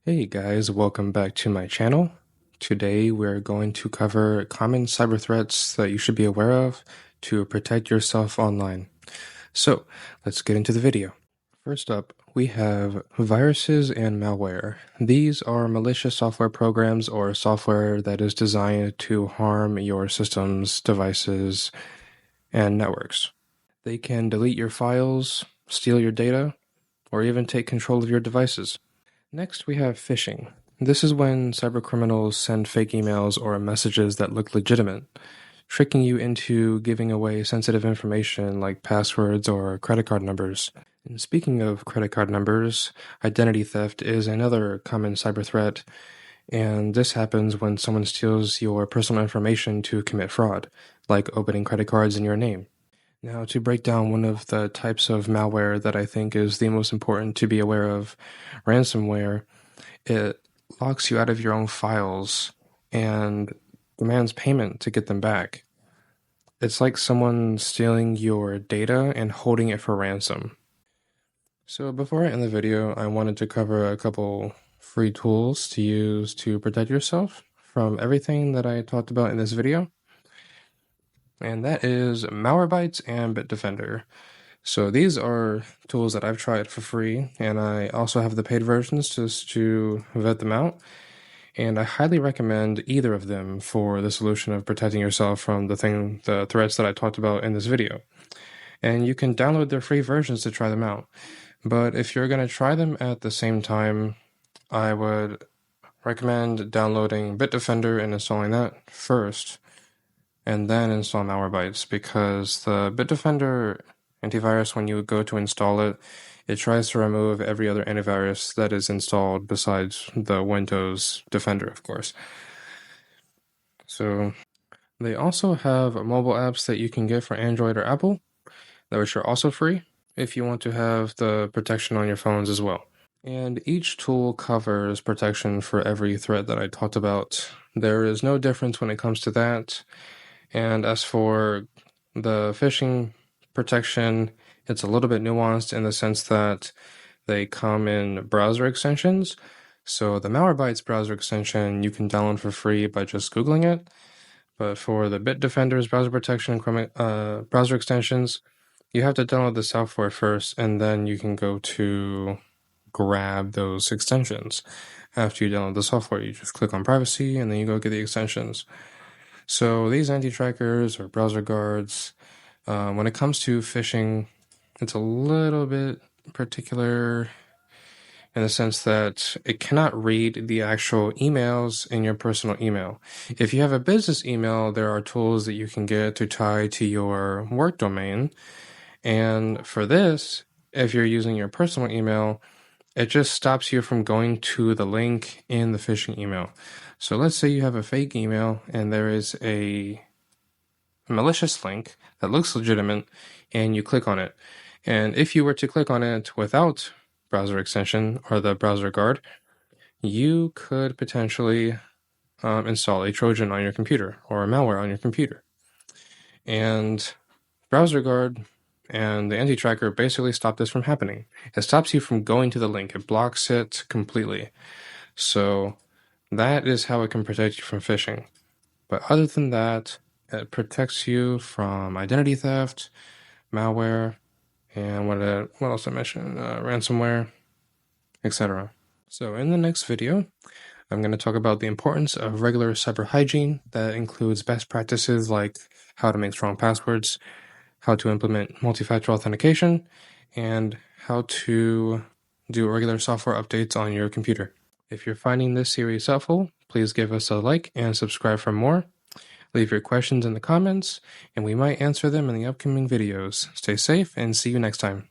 Hey guys, welcome back to my channel. Today we're going to cover common cyber threats that you should be aware of to protect yourself online. So let's get into the video. First up, we have viruses and malware. These are malicious software programs or software that is designed to harm your systems, devices, and networks. They can delete your files, steal your data, or even take control of your devices. Next, we have phishing. This is when cybercriminals send fake emails or messages that look legitimate, tricking you into giving away sensitive information like passwords or credit card numbers. And speaking of credit card numbers, identity theft is another common cyber threat, and this happens when someone steals your personal information to commit fraud, like opening credit cards in your name. Now, to break down one of the types of malware that I think is the most important to be aware of, ransomware, it locks you out of your own files and demands payment to get them back. It's like someone stealing your data and holding it for ransom. So before I end the video, I wanted to cover a couple free tools to use to protect yourself from everything that I talked about in this video. And that is Malwarebytes and Bitdefender. So these are tools that I've tried for free, and I also have the paid versions just to vet them out. And I highly recommend either of them for the solution of protecting yourself from the threats that I talked about in this video. And you can download their free versions to try them out. But if you're going to try them at the same time, I would recommend downloading Bitdefender and installing that first, and then install Malwarebytes, because the Bitdefender antivirus, when you go to install it, it tries to remove every other antivirus that is installed besides the Windows Defender, of course. So they also have mobile apps that you can get for Android or Apple, which are also free if you want to have the protection on your phones as well. And each tool covers protection for every threat that I talked about. There is no difference when it comes to that. And as for the phishing protection, it's a little bit nuanced in the sense that they come in browser extensions. So the Malwarebytes browser extension you can download for free by just Googling it. But for the Bitdefender's browser protection browser extensions, you have to download the software first, and then you can go to grab those extensions. After you download the software, you just click on privacy, and then you go get the extensions. So these anti-trackers or browser guards, when it comes to phishing, it's a little bit particular in the sense that it cannot read the actual emails in your personal email. If you have a business email, there are tools that you can get to tie to your work domain. And for this, if you're using your personal email, it just stops you from going to the link in the phishing email. So let's say you have a fake email and there is a malicious link that looks legitimate, and you click on it. And if you were to click on it without browser extension or the browser guard, you could potentially install a Trojan on your computer or a malware on your computer. And browser guard and the anti-tracker basically stop this from happening. It stops you from going to the link. It blocks it completely. So that is how it can protect you from phishing. But other than that, it protects you from identity theft, malware, and what else I mentioned? Ransomware, etc. So in the next video, I'm going to talk about the importance of regular cyber hygiene. That includes best practices like how to make strong passwords, how to implement multi-factor authentication, and how to do regular software updates on your computer. If you're finding this series helpful, please give us a like and subscribe for more. Leave your questions in the comments, and we might answer them in the upcoming videos. Stay safe and see you next time.